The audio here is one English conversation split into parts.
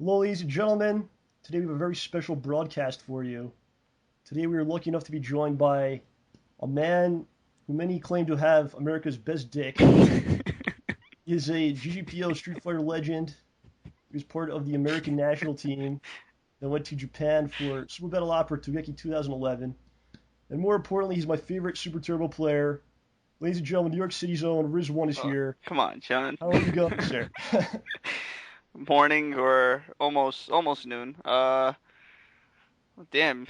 Hello, ladies and gentlemen. Today we have a very special broadcast for you. Today we are lucky enough to be joined by a man who many claim to have America's best dick. He is a GGPO Street Fighter legend. He was part of the American national team that went to Japan for Super Battle Opera Tougeki 2011. And more importantly, he's my favorite Super Turbo player. Ladies and gentlemen, New York City's own Riz0ne is Oh, here. come on, John. How are you going, sir? Morning or almost noon. Damn.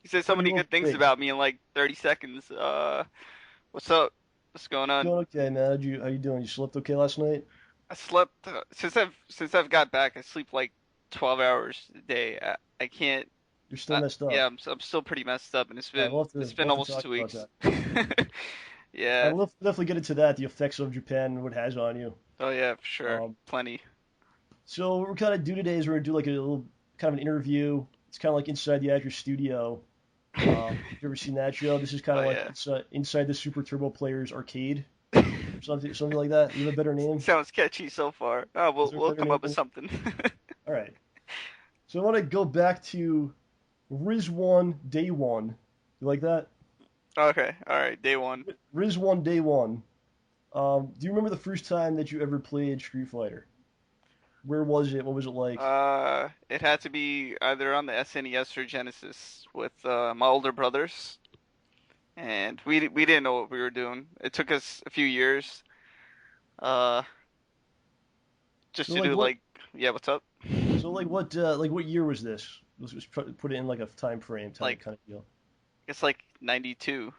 You said so Pretty many well good things today. about me in like 30 seconds. What's up? What's going on? Doing okay, man. How you doing? You slept okay last night? I slept since I've got back. I sleep like 12 hours a day. I can't. You're still messed up. Yeah, I'm still pretty messed up, and it's All right, been it's we'll been have to almost talk two about weeks. that. All Yeah. right, we'll definitely get into that, the effects of Japan and what it has on you. Oh yeah, for sure. Um, Plenty. so what we're kind of do today is we're gonna do like a little kind of an interview. It's kind of like inside the actor studio. If you've ever seen that show, this is kind Oh of like yeah. it's inside the Super Turbo Players arcade or something like that. You have a better name? Sounds catchy so far. Oh, Is we'll there a we'll better come name up with than? something. All right. So I want to go back to Riz1 Day One. You like that? Okay, all right, day one. Riz1 Day One. Do you remember the first time that you ever played Street Fighter? Where was it? What was it like? It had to be either on the SNES or Genesis with my older brothers, and we didn't know what we were doing. It took us a few years, uh, just So to like do what? like, yeah, what's up? Like what year was this? Let's put it in like a time frame type Like, kind of deal. it's like 92.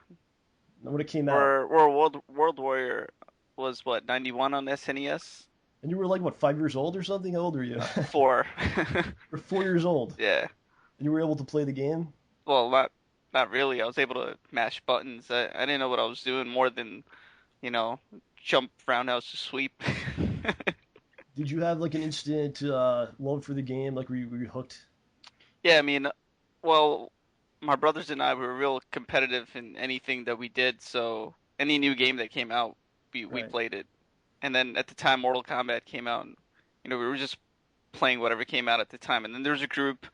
When it came out, Or World Warrior was what, 91 on SNES? and you were like what 5 years old or something? How old are you? Four. You're 4 years old, Yeah. and you were able to play the game. Well, not really. I was able to mash buttons. I didn't know what I was doing more than, you know, jump roundhouse to sweep. Did you have like an instant love for the game? Like were you hooked? Yeah, I mean, well, my brothers and I were real competitive in anything that we did, so any new game that came out, we Right. played it. And then at the time Mortal Kombat came out, and, we were just playing whatever came out at the time. And then there was a group,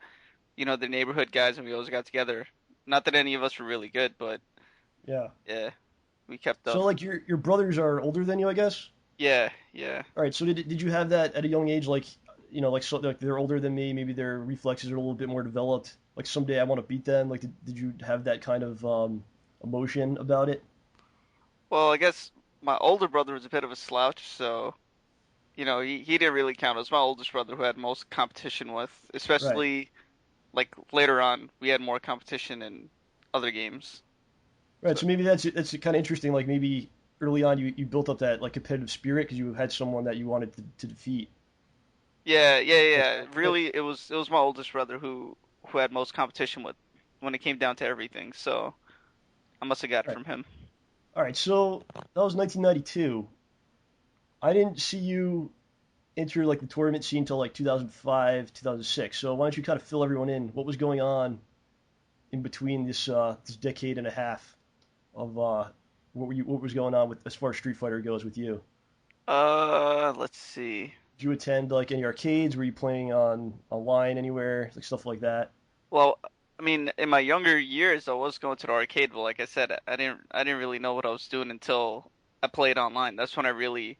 the neighborhood guys, and we always got together. Not that any of us were really good, but Yeah. yeah, we kept So up. like your brothers are older than you, I guess. Yeah, yeah. All right. So did you have that at a young age? Like like so like they're older than me. Maybe their reflexes are a little bit more developed. Like someday I want to beat them. Like did you have that kind of emotion about it? Well, I guess my older brother was a bit of a slouch, so he didn't really count. It was my oldest brother who had most competition with, Right. especially like later on, we had more competition in other games. Right. So So maybe that's kind of interesting. Like maybe early on you built up that like competitive spirit because you had someone that you wanted to defeat. yeah, yeah, Like yeah. that, right? Really, it was my oldest brother who had most competition with when it came down to everything. So I must have got it Right. from him. All right. So that was 1992. I didn't see you enter like the tournament scene until like 2005, 2006. So why don't you kind of fill everyone in? What was going on in between this decade and a half of what was going on with as far as Street Fighter goes with you? Let's see. Did you attend like any arcades? Were you playing on online anywhere, like stuff like that? Well, I mean, in my younger years, I was going to the arcade, but like I said, I didn't really know what I was doing until I played online. That's when I really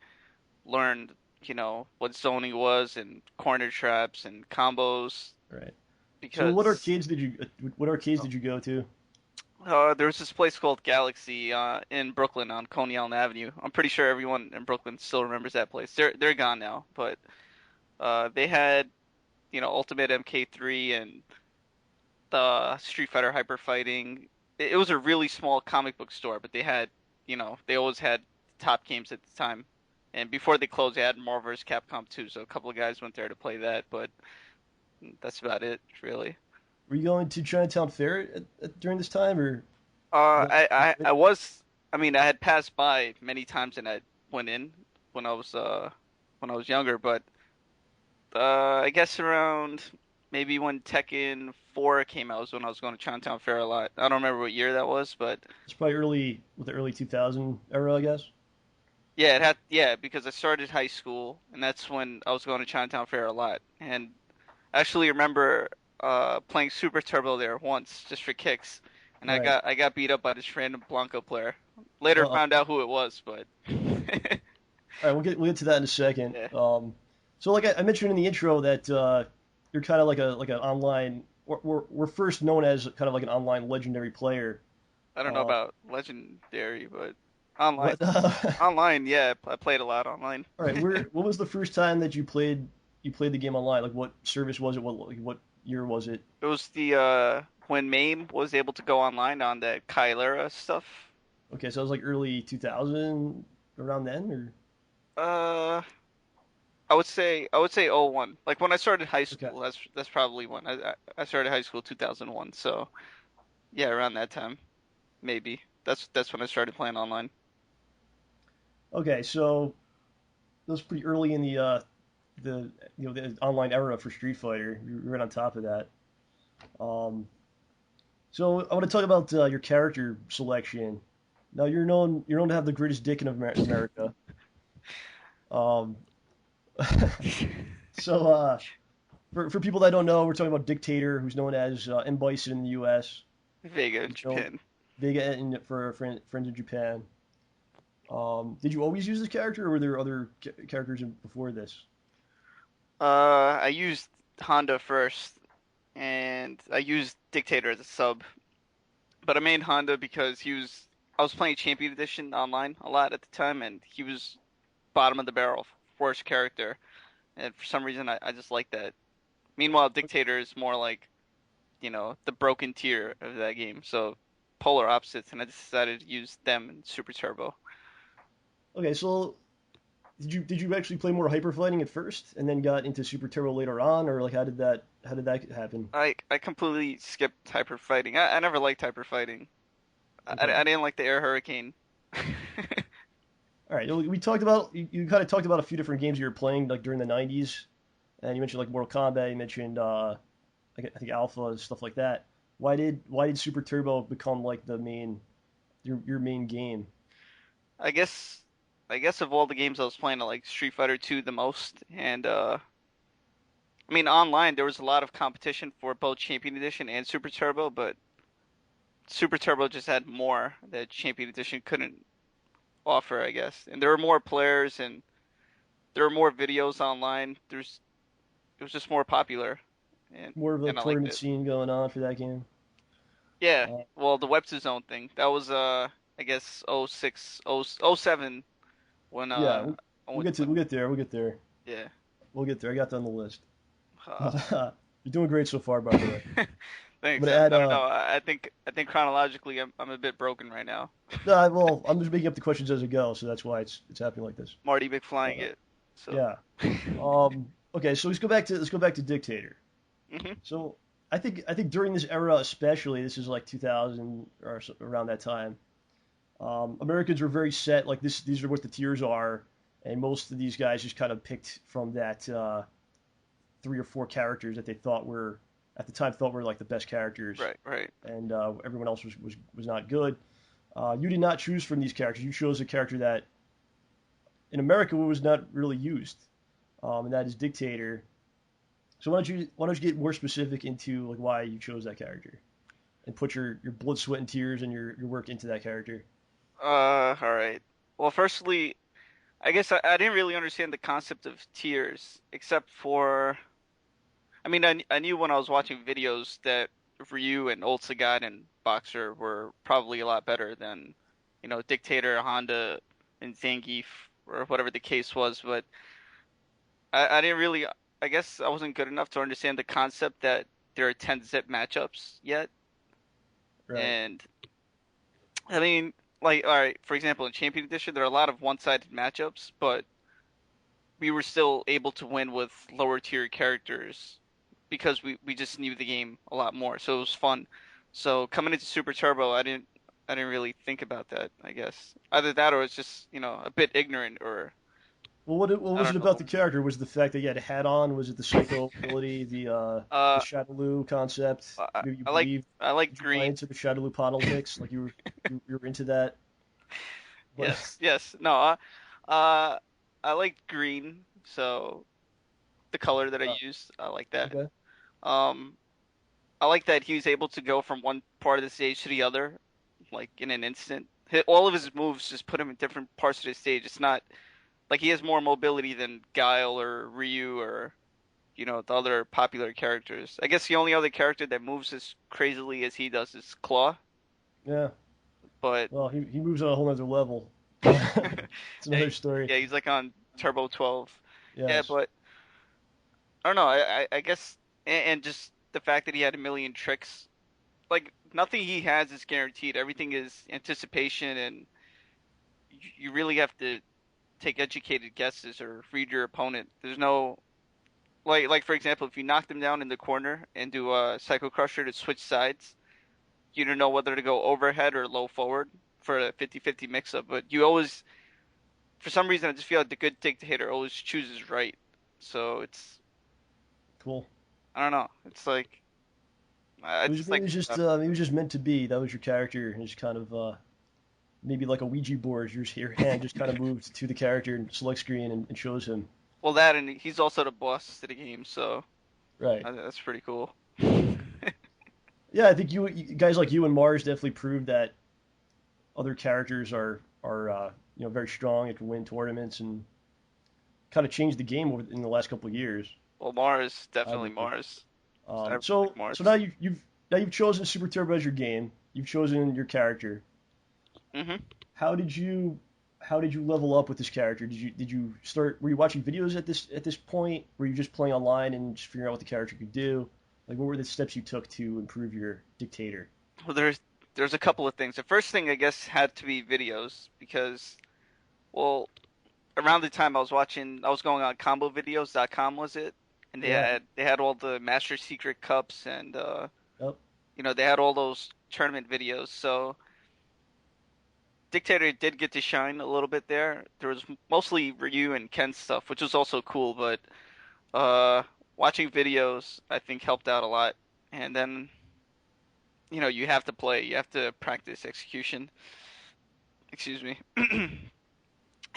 learned, what zoning was and corner traps and combos Right. So because what arcades did you go to? there was this place called Galaxy in Brooklyn on Coney Island Avenue. I'm pretty sure everyone in Brooklyn still remembers that place. They're gone now, but they had, Ultimate MK3 and the Street Fighter Hyper Fighting. It was a really small comic book store, but they always had top games at the time. And before they closed, they had Marvel vs. Capcom 2, so a couple of guys went there to play that, but that's about it, really. Were you going to Chinatown Fair during this time, or Uh, no? I, I, I was, I mean, I had passed by many times and I went in when I was, uh, when I was younger, but, I guess around maybe when Tekken 4 came out was when I was going to Chinatown Fair a lot. I don't remember what year that was, but It's probably early with the early 2000 era, I guess. Yeah, it had because I started high school and that's when I was going to Chinatown Fair a lot. And I actually remember playing Super Turbo there once just for kicks. And I Right. got beat up by this random Blanco player. Later Uh, found out who it was, but all right, we'll get to that in a second. yeah. So like I mentioned in the intro that you're kind of like an online. We're first known as kind of like an online legendary player. I don't know Uh, about Legendary, but online what? online, yeah, I played a lot online. All right, what was the first time that you played the game online? Like what service was it? What year was it? It was the when MAME was able to go online on that Kylera stuff. Okay, so it was like early 2000 around then, or Uh, I would say '01. Like when I started high okay, school, that's probably when I started high school 2001. So yeah, around that time maybe. That's when I started playing online. okay, so that was pretty early in the the online era for Street Fighter. You're right on top of that. Um, so I want to talk about your character selection. Now you're known to have the greatest dick in America. Um, so for people that don't know, we're talking about Dictator, who's known as M Bison in the U.S. Vega in He's known Japan. Vega for friends in Japan. Did you always use this character, or were there other characters before this? I used Honda first, and I used Dictator as a sub. But I made Honda because I was playing Champion Edition online a lot at the time, and he was bottom of the barrel, worst character, and for some reason I just like that. Meanwhile, Dictator is more like, the broken tier of that game, so polar opposites, and I decided to use them in Super Turbo. Okay, so did you actually play more hyper fighting at first, and then got into Super Turbo later on, or like how did that happen? I completely skipped hyper fighting. I never liked hyper fighting. Okay, I didn't like the air hurricane. all right. We talked about you kind of talked about a few different games you were playing like during the '90s, and you mentioned like Mortal Kombat. You mentioned I think Alpha and stuff like that. Why did Super Turbo become like the main your main game? I guess I guess of all the games I was playing, I like Street Fighter 2 the most, and I mean online there was a lot of competition for both Champion Edition and Super Turbo, but Super Turbo just had more that Champion Edition couldn't offer, I guess. And there were more players and there were more videos online. It was just more popular, and More of a and I liked tournament it. scene going on for that game. Yeah, Uh, well, the Web2Zone thing that was I guess '06, '07 when yeah, we'll when get there. We'll get there. yeah. We'll get there. I got that on the list. Uh, You're doing great so far, by the way. I'm Thanks. gonna I add. don't know. I think chronologically I'm a bit broken right now. No, well, I'm just making up the questions as I go, so that's why it's happening like this. Marty McFlying Uh, it. So, yeah. Okay, so let's go back to Dictator. hmm So I think during this era, especially, this is like 2000 or around that time. Americans were very set. Like this, these are what the tiers are, and most of these guys just kind of picked from that three or four characters that they thought were at the time thought were like the best characters, right, right. and everyone else was not good. You did not choose from these characters. You chose a character that in America was not really used, and that is Dictator. So why don't you get more specific into like why you chose that character and put your blood, sweat, and tears and your work into that character? All right. Well, firstly, I guess I didn't really understand the concept of tiers, except for, I mean, I knew when I was watching videos that Ryu and Old Sagat and Boxer were probably a lot better than, Dictator, Honda, and Zangief, or whatever the case was, but I didn't really, I guess I wasn't good enough to understand the concept that there are 10 zip matchups yet. Right. And I mean, like, all right, for example, in Champion Edition, there are a lot of one-sided matchups, but we were still able to win with lower tier characters because we just knew the game a lot more. So it was fun. So coming into Super Turbo, I didn't really think about that, I guess. Either that or it's just, a bit ignorant or Well, what I was it don't about know. the character? Was it the fact that he had a hat on? Was it the psycho ability, the Uh Shadaloo concept? I, You I like believe? I like Did you buy green. into the Shadaloo politics? Like you were into that? What? Yes, yes. No, Uh, I like green, so the color that I Uh, used, I like that. okay. Um, I like that he was able to go from one part of the stage to the other, like in an instant. All of his moves just put him in different parts of the stage. It's not like he has more mobility than Guile or Ryu or the other popular characters. I guess the only other character that moves as crazily as he does is Claw, Yeah. but Well, he moves on a whole other level. It's yeah, another story. yeah, he's like on Turbo 12. Yeah, Yes. but I don't know. I guess and just the fact that he had a million tricks, like nothing he has is guaranteed. Everything is anticipation, and you really have to take educated guesses or read your opponent. There's no like for example, if you knock them down in the corner and do a Psycho Crusher to switch sides, you don't know whether to go overhead or low forward for a 50-50 mix-up. But you always, for some reason, I just feel like the good dictator always chooses right. So Cool. I don't know. It's like I It was just maybe like it was just it was just meant to be. That was your character, and just kind of maybe like a Ouija board. Your hand just kind of moved to the character and select screen and shows him. well that, and he's also the boss to the game, so Right. that's pretty cool. Yeah, I think guys like you and Mars definitely proved that other characters are very strong and can win tournaments and kind of changed the game in the last couple of years. Well, Mars, I definitely believe. Mars. I really like So now Mars. you've chosen Super Turbo as your game. You've chosen your character. Hmm. How did you how did you level up with this character? Did you start? Were you watching videos at this point? Were you just playing online and just figuring out what the character could do? Like, what were the steps you took to improve your dictator? Well, there's a couple of things. The first thing I guess had to be videos because well, around the time I was going on combovideos.com was it? And Yeah. they had all the Master Secret Cups and Yep. they had all those tournament videos. So Dictator did get to shine a little bit there. There was mostly Ryu and Ken stuff, which was also cool, but uh watching videos I think helped out a lot. And then, you have to play, you have to practice execution. Excuse me.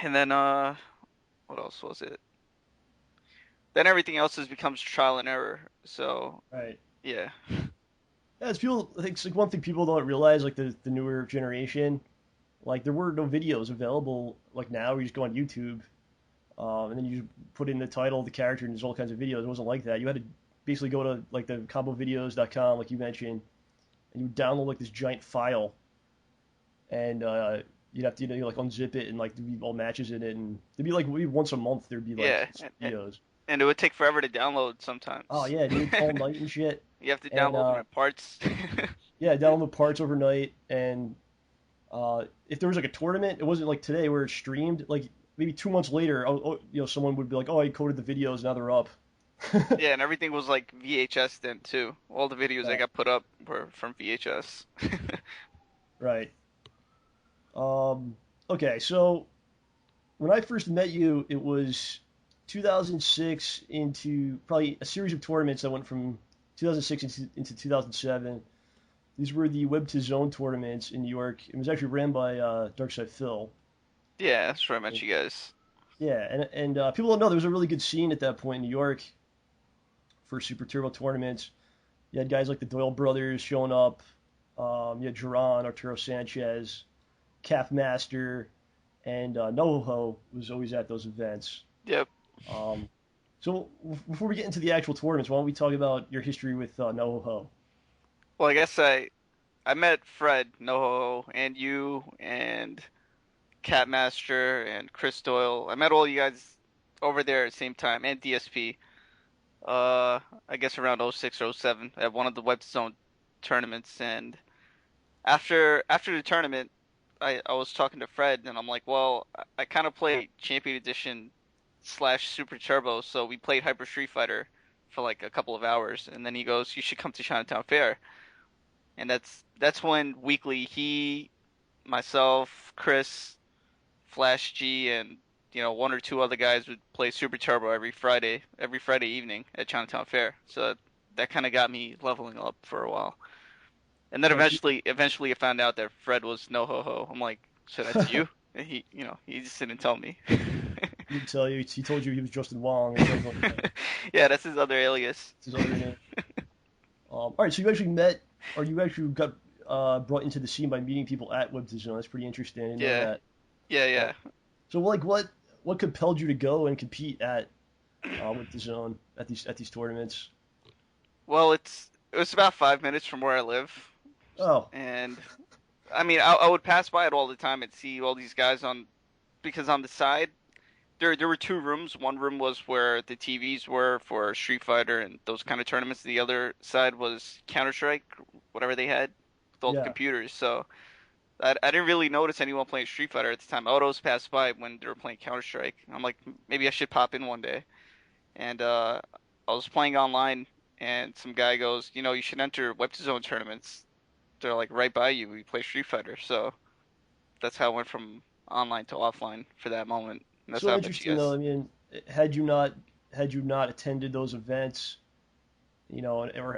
And then what else was it? Then everything else just becomes trial and error. So, Right. yeah. Yeah, it's people. I think it's like one thing people don't realize, like the newer generation, like there were no videos available like now. You just go on YouTube, and then you just put in the title of the character, and there's all kinds of videos. It wasn't like that. You had to basically go to like the combovideos.com, like you mentioned, and you would download like this giant file, and you'd have to like unzip it and like there'd be all matches in it, and there'd be like maybe once a month there'd be like Yeah. videos. And it would take forever to download Oh sometimes. yeah, dude, all night and shit. You have to And download them in parts. yeah, download parts overnight. And if there was like a tournament, it wasn't like today where it's streamed. Like maybe 2 months later, someone would be like, "Oh, I coded the videos, now they're up." Yeah, and everything was like VHS then too. All the videos that Right, got put up were from VHS. right. Um, okay, so when I first met you, it was 2006 into probably a series of tournaments that went from 2006 into 2007. These were the Web to Zone tournaments in New York. It was actually ran by Darkside Phil. Yeah, that's where I met you guys. Yeah, and people don't know there was a really good scene at that point in New York for Super Turbo tournaments. You had guys like the Doyle brothers showing up. You had Duran, Arturo Sanchez, Calf Master, and NoHo was always at those events. Yep. Um, so before we get into the actual tournaments, why don't we talk about your history with NoHo? Well, I guess I met Fred, NoHo, and you and Catmaster and Chris Doyle. I met all you guys over there at the same time, and DSP. I guess around '06 or '07 at one of the Web Zone tournaments. And after the tournament, I was talking to Fred, and I'm like, well, I kind of play Champion Edition slash Super Turbo, so we played Hyper Street Fighter for like a couple of hours, and then he goes, you should come to Chinatown Fair. And that's when weekly he, myself, Chris, Flash G, and one or two other guys would play Super Turbo every Friday evening at Chinatown Fair. So that kind of got me leveling up for a while. And then Right. eventually I found out that Fred was no ho ho. I'm like, so that's you? He just didn't tell me. He didn't tell you. He told you he was Justin Wong or something like that. Yeah, that's his other alias. It's his other name. All right, so you actually met, or you actually got brought into the scene by meeting people at Web2Zone. That's pretty interesting. I didn't know Yeah, that. yeah, Uh, yeah. so like, what compelled you to go and compete at Web2Zone at these tournaments? Well, it was about 5 minutes from where I live, Oh, and I mean, I would pass by it all the time and see all these guys on because on the side there were two rooms. One room was where the TVs were for Street Fighter and those kind of tournaments. The other side was Counter Strike, whatever they had with all the yeah. computers. So I didn't really notice anyone playing Street Fighter at the time. I would always pass by when they were playing Counter Strike. I'm like, maybe I should pop in one day. And I was playing online, and some guy goes, you should enter Web2Zone tournaments. They're like right by you. We play Street Fighter. So that's how I went from online to offline for that moment. And that's how So I met you interesting though. guys. I mean, had you not had you not attended those events,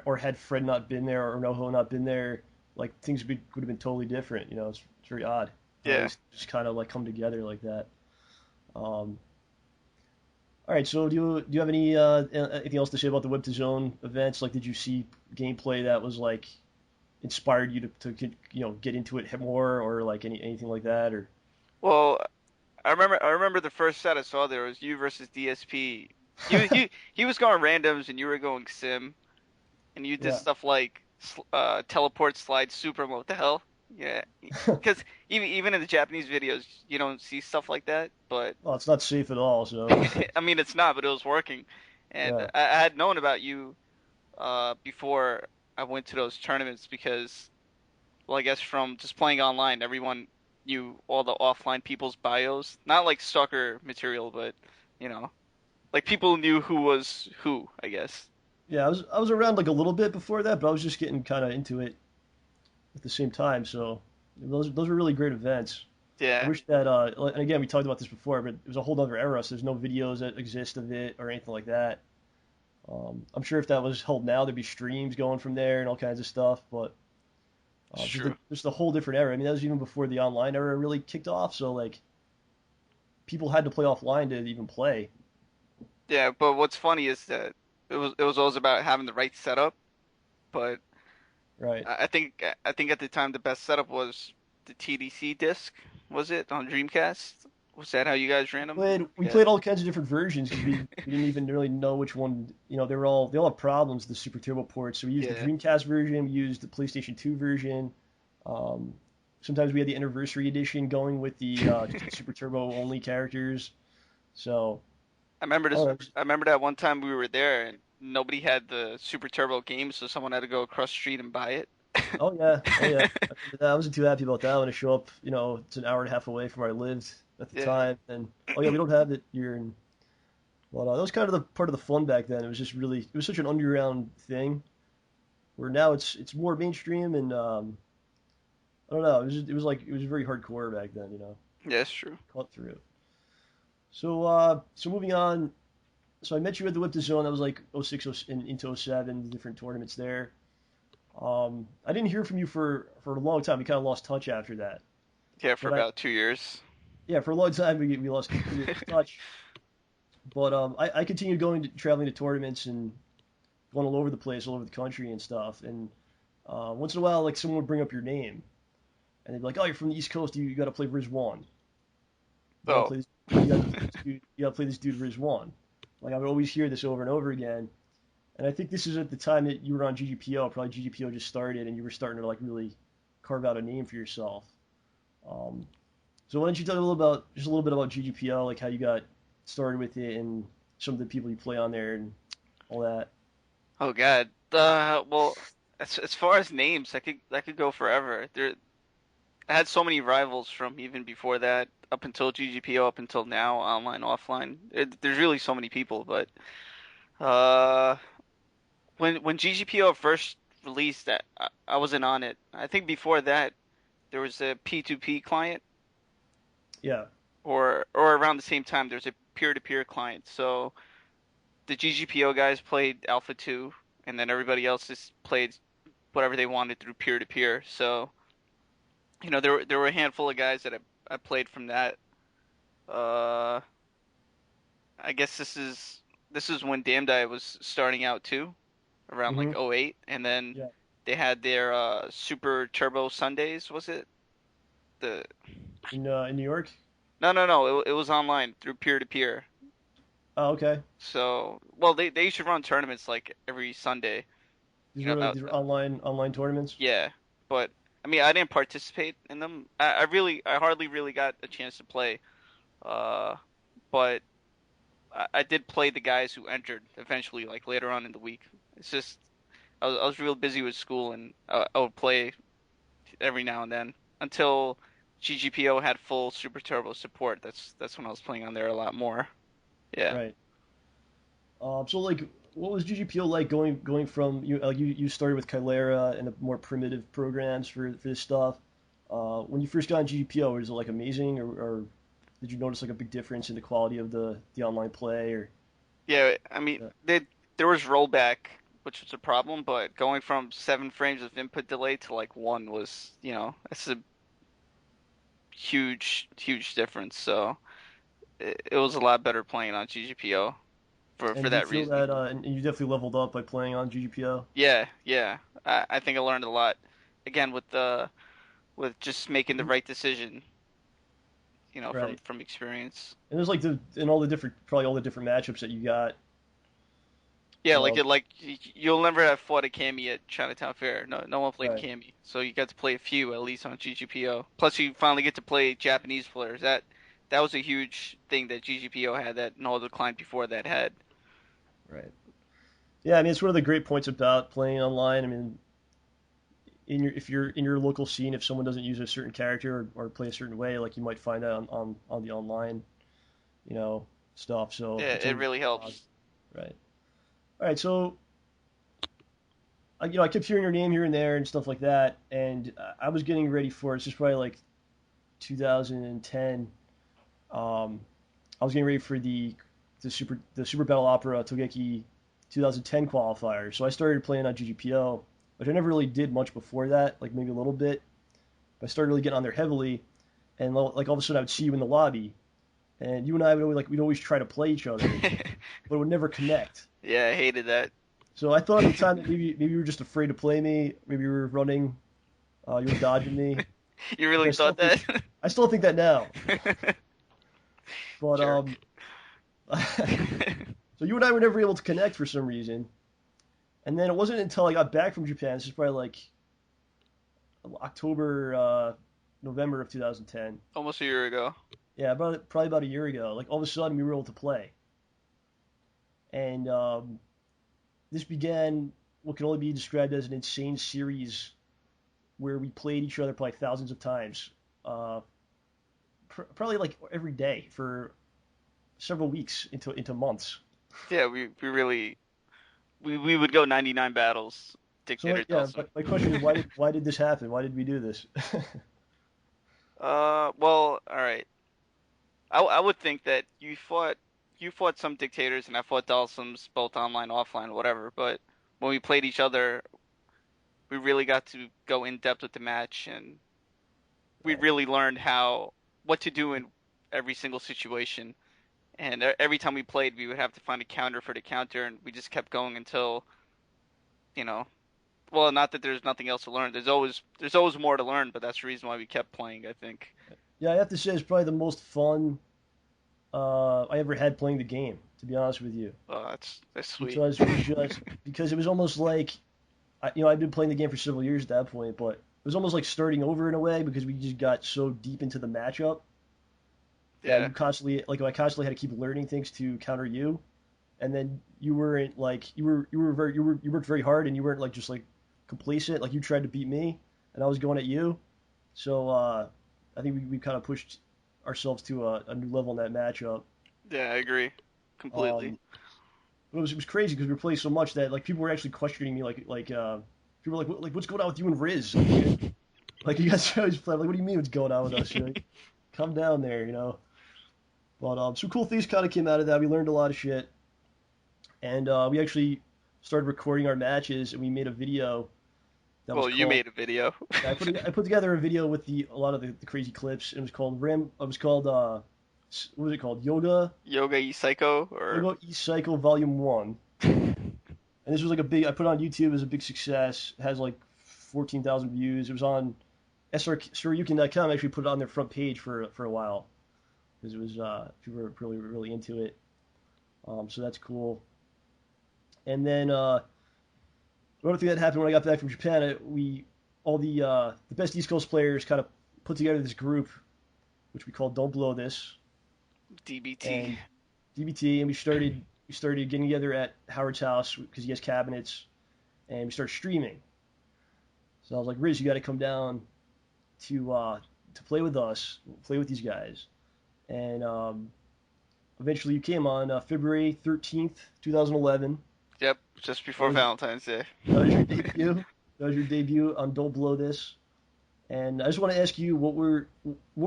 or had Fred not been there or Noho not been there, like would have been totally different. It's very odd how Yeah. these just kind of like come together like that. Um, all right, so do you have anything else to say about the Web to Zone events? Like, did you see gameplay that was like inspired you to get into it more, or like anything like that, or Well, I remember the first set I saw there was you versus DSP. He was going randoms and you were going sim, and you did yeah. stuff like teleport slide super. What the hell? Yeah, because even in the Japanese videos you don't see stuff like that. But Well, it's not safe at all. So I mean it's not, but it was working, and yeah. I had known about you before I went to those tournaments because, well, I guess from just playing online, everyone knew all the offline people's bios. Not like stalker material, but you know, like people knew who was who, I guess. Yeah, I was around like a little bit before that, but I was just getting kind of into it at the same time. So those were really great events. I Yeah, wish that and again we talked about this before, but it was a whole other era, so there's no videos that exist of it or anything like that. I'm sure if that was held now, there'd be streams going from there and all kinds of stuff. But it's true. just a whole different era. I mean, that was even before the online era really kicked off. So like people had to play offline to even play. Yeah, but what's funny is that it was always about having the right setup. But Right. I think at the time the best setup was the TDC disc. Was it on Dreamcast? Was that how you guys ran them? We Yeah, played all kinds of different versions because we didn't even really know which one. They all have problems, the Super Turbo ports. So we used the yeah, Dreamcast version, we used the PlayStation 2 version. Um, Sometimes we had the Anniversary Edition going with the just Super Turbo only characters. So I remember I don't this. know. I remember that one time we were there and nobody had the Super Turbo game, so someone had to go across the street and buy it. Oh yeah, oh yeah. I remember that. I wasn't too happy about that when it showed up. It's an hour and a half away from where I lived at the Yeah, time, and oh yeah, we don't have it here. And well, that was kind of the part of the fun back then. It was such an underground thing. Where now it's more mainstream, and I don't know. It was very hardcore back then. yeah, it's true. Caught through. So moving on. So I met you at the Whip to Zone. That was like '06 and into '07, different tournaments there. I didn't hear from you for a long time. We kind of lost touch after that. Yeah, for But I about 2 years. yeah, for a long time we lost touch. But I continued traveling to tournaments and going all over the place, all over the country and stuff. And once in a while, like someone would bring up your name, and they'd be like, "Oh, you're from the East Coast. You got to play Riz1. You got to Oh, play this. You got to play this dude Riz1." Like I would always hear this over and over again. And I think this is at the time that you were on GGPO. Probably GGPO just started, and you were starting to like really carve out a name for yourself. Um, so why don't you tell a little about just a little bit about GGPO, like how you got started with it, and some of the people you play on there, and all that. oh God. Well, as far as names, I could go forever. I had so many rivals from even before that, up until GGPO, up until now, online, offline. There's really so many people, but uh, when GGPO first released that, I wasn't on it. I think before that there was a P2P client, Yeah, or around the same time there's a peer-to-peer client. So the GGPO guys played Alpha 2, and then everybody else just played whatever they wanted through peer-to-peer. So there were a handful of guys that I played from that. Uh, I guess this is when Damn Die was starting out too, around like Mm-hmm. '08, and then Yeah. they had their Super Turbo Sundays, was it? The In New York. no, it was online through peer to peer. Oh, okay. So, well, they used to run tournaments like every Sunday, These you know. were like these were online tournaments. Yeah, but I mean, I didn't participate in them. I hardly really got a chance to play. Uh, but I did play the guys who entered eventually, like later on in the week. It's just I was real busy with school, and I would play every now and then until GGPO had full Super Turbo support. That's when I was playing on there a lot more. Yeah. Right. So like, what was GGPO like going from you started with Chimera and the more primitive programs for this stuff. When you first got on GGPO, was it like amazing, or did you notice like a big difference in the quality of the online play, or Yeah, I mean, uh, there was rollback, which was a problem, but going from 7 frames of input delay to like one was, that's a huge difference. So it was a lot better playing on GGPO for and do you that feel reason. that and you definitely leveled up by playing on GGPO? Yeah, yeah. I think I learned a lot again with just making the Mhm. right decision, from Right. from experience. And there's like all the different probably all the different matchups that you got. Yeah, Uh, you'll never have fought a Cammy at Chinatown Fair. No one played right. Cammy, so you got to play a few at least on GGPO. Plus, you finally get to play Japanese players. That was a huge thing that GGPO had that no other client before that had. Right. Yeah, I mean it's one of the great points about playing online. I mean, if you're in your local scene, if someone doesn't use a certain character or play a certain way, like you might find out on the online, you know, stuff. So Yeah, it's it always really helps. right. All right, so I kept hearing your name here and there and stuff like that, and I was getting ready for it's just probably like 2010. Um, I was getting ready for the Super Battle Opera Tougeki 2010 qualifier. So I started playing on GGPO, which I never really did much before that, like maybe a little bit. But I started really getting on there heavily, and like all of a sudden I would see you in the lobby, and you and I would always we'd always try to play each other, but it would never connect. Yeah, I hated that. So I thought at the time that maybe you were just afraid to play me, maybe you were running, you were dodging me, You which really thought that? I still think that now. But Jerk. so you and I were never able to connect for some reason, and then it wasn't until I got back from Japan. This is probably like October, November of 2010. Almost a year ago. Yeah, probably about a year ago. Like all of a sudden we were able to play, and this began what can only be described as an insane series where we played each other probably thousands of times, uh, probably like every day for several weeks into months. Yeah, we really we would go 99 battles, So dictator yeah, Dawson. my question is why did this happen? Why did we do this? Well, all right. I would think that you fought some dictators and I fought Dawson's both online, offline, whatever. But when we played each other, we really got to go in depth with the match, and we Right. really learned what to do in every single situation. And every time we played, we would have to find a counter for the counter, and we just kept going until, you know, well, not that there's nothing else to learn. There's always more to learn, but that's the reason why we kept playing, I think. Yeah, I have to say it's probably the most fun I ever had playing the game. To be honest with you, Oh, that's sweet. because it was just because it was almost like I've been playing the game for several years at that point, but it was almost like starting over in a way because we just got so deep into the matchup that Yeah. I constantly had to keep learning things to counter you, and then you weren't like you worked very hard and you weren't like just like complacent like you tried to beat me and I was going at you. So I think we kind of pushed ourselves to a new level in that matchup. Yeah, I agree completely. Um, it was crazy because we were playing so much that like people were actually questioning me people were like what's going on with you and Riz? Like you guys are always playing like what do you mean what's going on with us? You're like, come down there, you know. But some cool things kind of came out of that. We learned a lot of shit, and we actually started recording our matches, and we made a video that was Well, you called. made a video. I put together a video with a lot of the crazy clips. It was called Ram. It was called what was it called? Yoga E Psycho or Yoga E Cycle Volume One. And this was like a big. I put it on YouTube. It was a big success. It has like 14,000 views. It was on sryukin.com. Actually put it on their front page for a while because it was people were really into it. So that's cool. And then another thing that happened when I got back from Japan, we all the best East Coast players kind of put together this group, which we called Don't Blow This, DBT. and DBT, and we started getting together at Howard's house because he has cabinets, and we started streaming. So I was like, Riz, you got to come down to play with us, play with these guys, and eventually you came on February 13th, 2011. Yep, just before Valentine's Day. That was your debut. That was your debut on Don't Blow This. And I just want to ask you, what were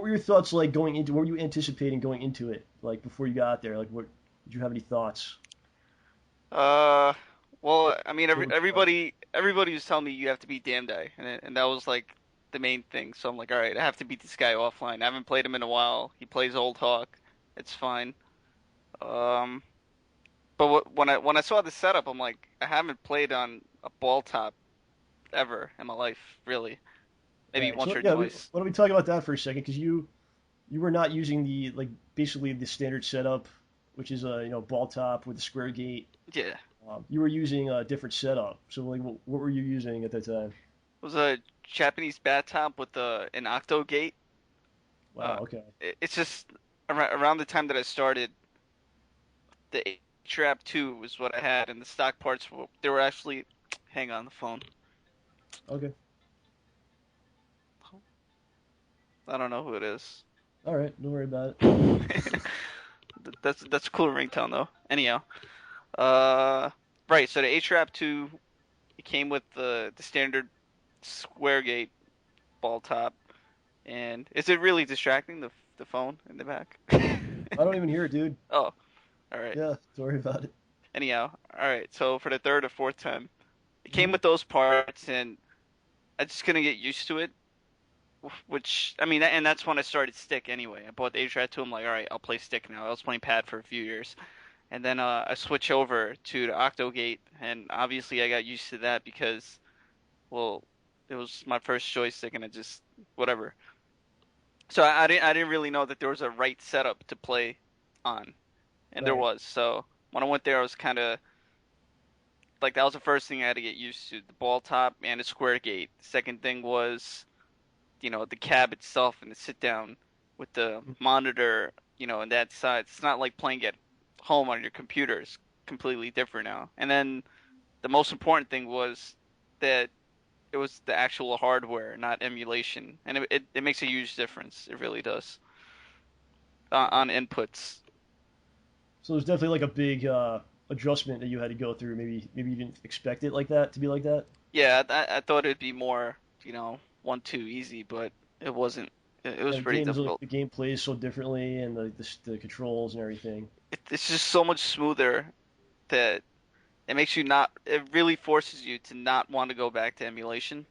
your thoughts like going into? What were you anticipating going into it? Like before you got there, like what did you have any thoughts? Uh, well, I mean, What were your thoughts? everybody was telling me you have to beat Damn Day, and that was like the main thing. So I'm like, all right, I have to beat this guy offline. I haven't played him in a while. He plays Old Hawk. It's fine. Um, but when I saw the setup, I'm like, I haven't played on a ball top ever in my life, really. Maybe Right. once So or yeah, twice. why don't we talk about that for a second? Because you were not using the like basically the standard setup, which is a ball top with a square gate. Yeah, You were using a different setup. So like, what were you using at that time? it was a Japanese bat top with an octo gate. Uh, Wow. Okay. it's just around the time that I started, the Trap 2 was what I had, and the stock parts they were actually. Hang on the phone. Okay. I don't know who it is. All right. Don't worry about it. That's a cool ringtone though. Anyhow, uh, right. So the A Trap 2 it came with the standard square gate ball top, and is it really distracting the phone in the back? I don't even hear it, dude. Oh, all right. Yeah. Don't worry about it. Anyhow, all right. So for the third or fourth time, it came Hmm. with those parts, and I just couldn't get used to it. Which I mean, and that's when I started stick anyway. I bought the Asia 2. I'm like, all right, I'll play stick now. I was playing pad for a few years, and then I switch over to the Octogate, and obviously I got used to that because, well, it was my first joystick, and it just whatever. So I didn't really know that there was a right setup to play on, and there Right. was. So when I went there, I was kind of like that was the first thing I had to get used to: the ball top and the square gate. The second thing was the cab itself and the sit down with the monitor, and that side. It's not like playing at home on your computer. It's completely different now. And then the most important thing was that it was the actual hardware, not emulation, and it makes a huge difference. It really does on inputs. So there's definitely like a big adjustment that you had to go through. Maybe you didn't expect it like that to be like that. Yeah, I thought it'd be more, 1-2 easy, but it wasn't. It Yeah, was the pretty game's like difficult. the game plays so differently, and the controls and everything. It's just so much smoother that it makes you not. It really forces you to not want to go back to emulation.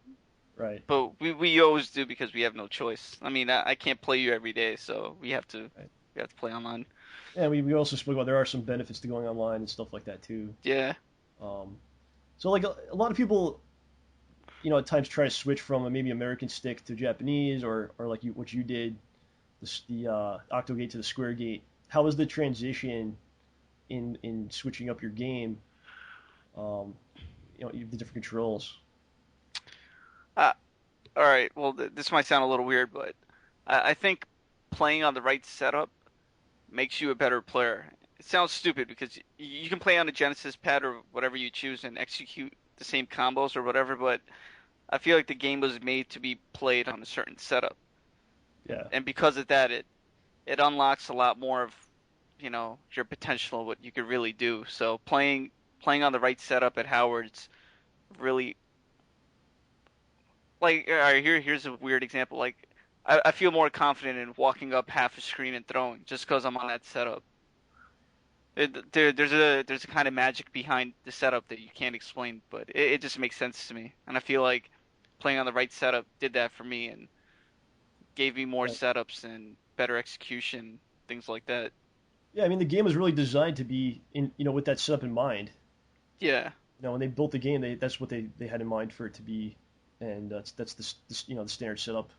Right. But we always do because we have no choice. I mean, I can't play you every day, so Right. we have to play online. And we also spoke about there are some benefits to going online and stuff like that too. Yeah. Um, so like a lot of people, at times try to switch from a maybe American stick to Japanese, or like what you did, the Octogate to the Square Gate. How was the transition in switching up your game? Um, the different controls. Uh, all right. Well, this might sound a little weird, but I think playing on the right setup makes you a better player. It sounds stupid because you can play on a Genesis pad or whatever you choose and execute the same combos or whatever, but I feel like the game was made to be played on a certain setup. Yeah. And because of that, it unlocks a lot more of, your potential, what you could really do. So playing on the right setup at Howard's really like all right, here's a weird example. Like I feel more confident in walking up half a screen and throwing just because I'm on that setup. There's a kind of magic behind the setup that you can't explain, but it just makes sense to me. And I feel like playing on the right setup did that for me and gave me more Right. setups and better execution, things like that. Yeah, I mean the game was really designed to be in with that setup in mind. Yeah. When they built the game, that's what they had in mind for it to be, and that's the standard setup,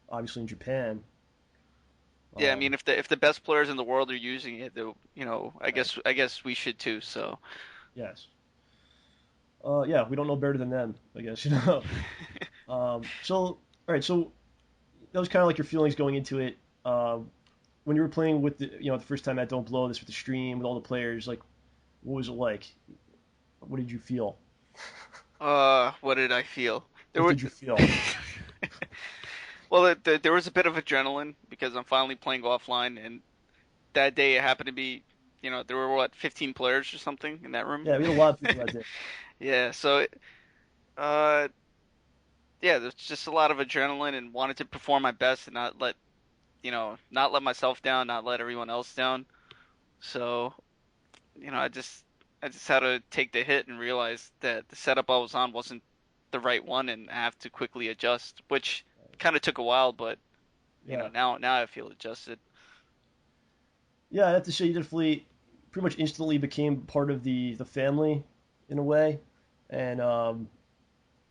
obviously in Japan. Yeah, I mean, Um, if the best players in the world are using it, I right. guess we should too. So, Yes. Yeah, we don't know better than them, I guess. So, all right. So that was kind of like your feelings going into it. When you were playing with the first time at Don't Blow This with the stream with all the players, like, what was it like? What did you feel? what did I feel? There What were, did you feel? well, there was a bit of adrenaline because I'm finally playing offline, and that day it happened to be, there were what, 15 players or something in that room. Yeah, we had a lot of people that day. Yeah, so, uh, yeah, there's just a lot of adrenaline and wanted to perform my best and not let myself down, not let everyone else down. So, I just had to take the hit and realize that the setup I was on wasn't the right one and I have to quickly adjust, which kind of took a while, but Yeah, now I feel adjusted. yeah. I have to say, you definitely, pretty much instantly became part of the family in a way, and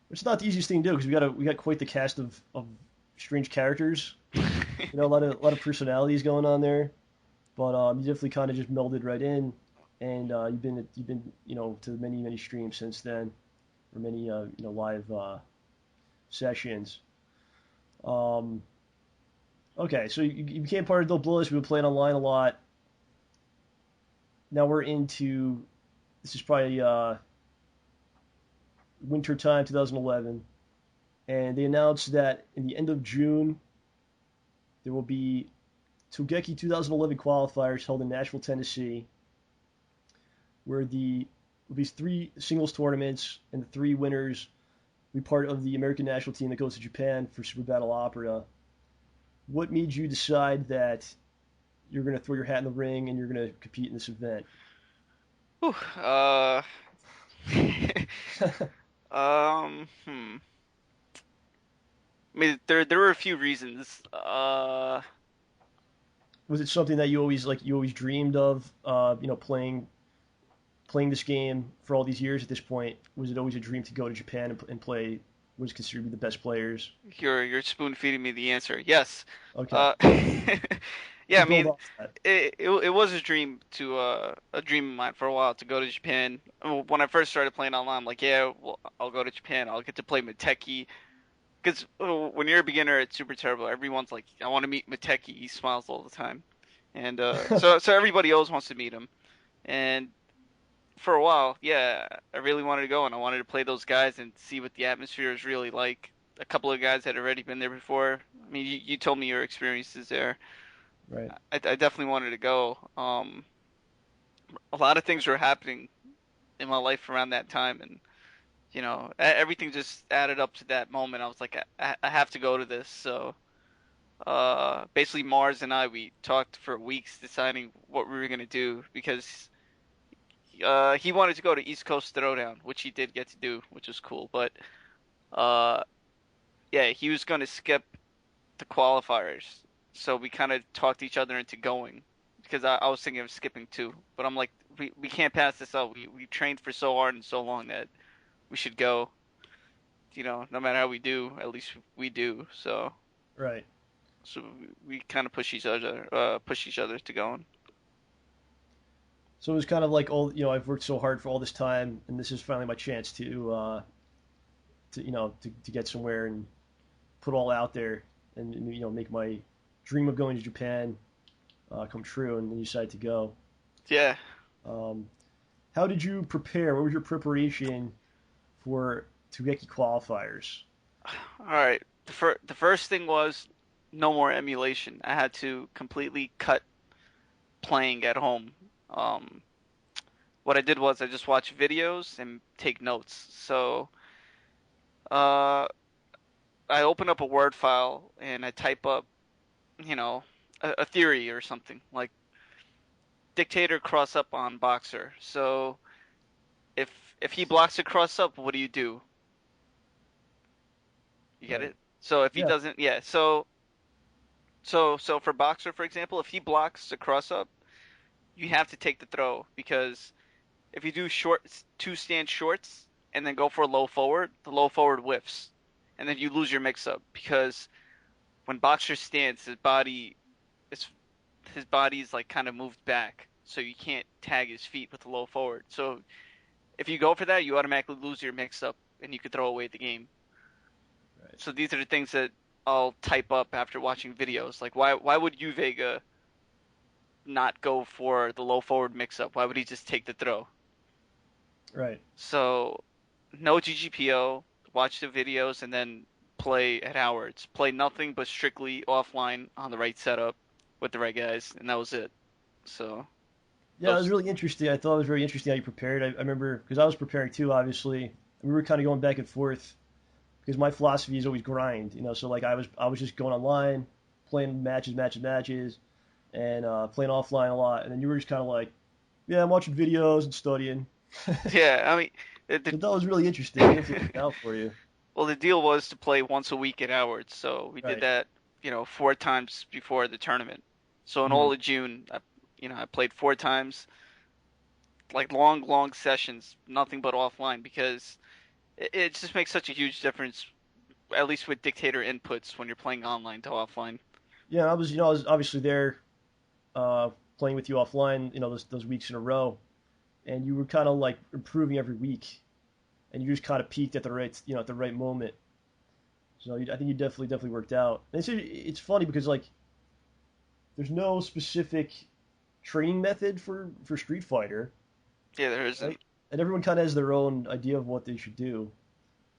it's not the easiest thing to do because we got quite the cast of strange characters. A lot of personalities going on there. But you definitely kind of just melded right in, and you've been to many streams since then, or many live sessions. Um, okay, so you became part of Don't Blow This. We've been playing online a lot. Now we're into this is probably winter time 2011, and they announced that in the end of June there will be Tougeki 2011 qualifiers held in Nashville, Tennessee, where will be three singles tournaments, and the three winners will be part of the American national team that goes to Japan for Super Battle Opera. What made you decide that you're going to throw your hat in the ring and you're going to compete in this event? Whew, hmm. I mean, there were a few reasons. Was it something that you always dreamed of? Playing this game for all these years at this point. Was it always a dream to go to Japan and play what is considered to be the best players? You're spoon feeding me the answer. Yes. Okay, Uh, yeah, to I build mean, off that. it was a dream of mine for a while to go to Japan. When I first started playing online, I'm like, yeah, well, I'll go to Japan. I'll get to play Mateki. Because when you're a beginner, it's super terrible. Everyone's like, I want to meet Mateki. He smiles all the time, and so everybody else wants to meet him. And for a while, yeah, I really wanted to go and I wanted to play those guys and see what the atmosphere is really like. A couple of guys had already been there before. I mean, you told me your experiences there. Right. I definitely wanted to go. A lot of things were happening in my life around that time, and everything just added up to that moment. I was like, I have to go to this. So, basically, Mars and I we talked for weeks deciding what we were gonna do because he wanted to go to East Coast Throwdown, which he did get to do, which was cool. But uh, yeah, he was going to skip the qualifiers, so we kind of talked each other into going because I was thinking of skipping too. But I'm like, we can't pass this up. We trained for so hard and so long that we should go. No matter how we do, at least we do. Right. So we kind of push each other to going. So it was kind of like I've worked so hard for all this time, and this is finally my chance to get somewhere and put all out there and make my dream of going to Japan come true, and then you decided to go. Yeah. Um, how did you prepare? What was your preparation for Tougeki qualifiers? All right. The first thing was no more emulation. I had to completely cut playing at home. Um, what I did was I just watched videos and take notes. So, uh, I open up a Word file and I type up, you know, a theory or something like dictator cross up on boxer. So if he blocks a cross up, what do you do? You get Right. it? So if he Yeah. doesn't, yeah. So for Boxer, for example, if he blocks the cross up, you have to take the throw because if you do two stand shorts and then go for a low forward, the low forward whiffs, and then you lose your mix up because when Boxer stands, is his body's like kind of moved back, so you can't tag his feet with the low forward. So if you go for that, you automatically lose your mix up and you could throw away the game. Right. So these are the things that I'll type up after watching videos. Like why would you Vega not go for the low forward mix up? Why would he just take the throw? Right. So no GGPO, watch the videos and then play at Howard's. Play nothing but strictly offline on the right setup with the right guys, and that was it. So Yeah, it was those really interesting. I thought it was very interesting how you prepared. I remember because I was preparing too, obviously. We were kind of going back and forth because my philosophy is always grind, So like I was just going online, playing matches, and playing offline a lot. And then you were just kind of like, yeah, I'm watching videos and studying. yeah, I mean So that was really interesting. It definitely worked out for you. well the deal was to play once a week at Howard's, so we did Right. that, 4 times before the tournament. So in Hmm. all of June, I played 4 times, like long sessions, nothing but offline because it just makes such a huge difference, at least with dictator inputs when you're playing online to offline. Yeah, I was obviously there uh, playing with you offline, those weeks in a row, and you were kind of like improving every week, and you just kind of peaked at the right, at the right moment. So I think you definitely worked out. And it's funny because like there's no specific training method for Street Fighter, Yeah, there isn't. right? And everyone kind of has their own idea of what they should do.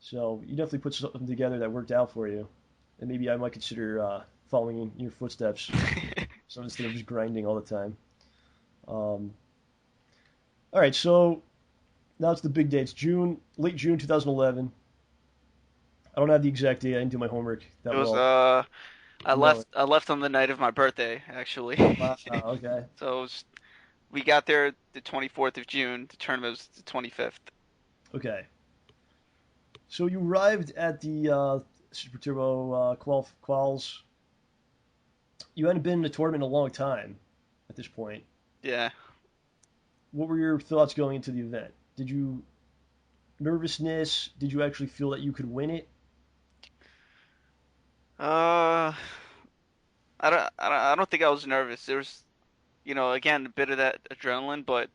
So you definitely put something together that worked out for you, and maybe I might consider following in your footsteps. So instead of just grinding all the time. Um, all right, so now it's the big day. It's late June 2011. I don't have the exact date. I didn't do my homework It that was well I to know left it. I left on the night of my birthday actually. Wow, okay. So we got there the 24th of June. The tournament was the 25th. Okay. So you arrived at the Super Turbo quals. You hadn't been in a tournament in a long time at this point. Yeah. What were your thoughts going into the event? Did you nervousness? Did you actually feel that you could win it? Uh, I don't think I was nervous. There was, again, a bit of that adrenaline, but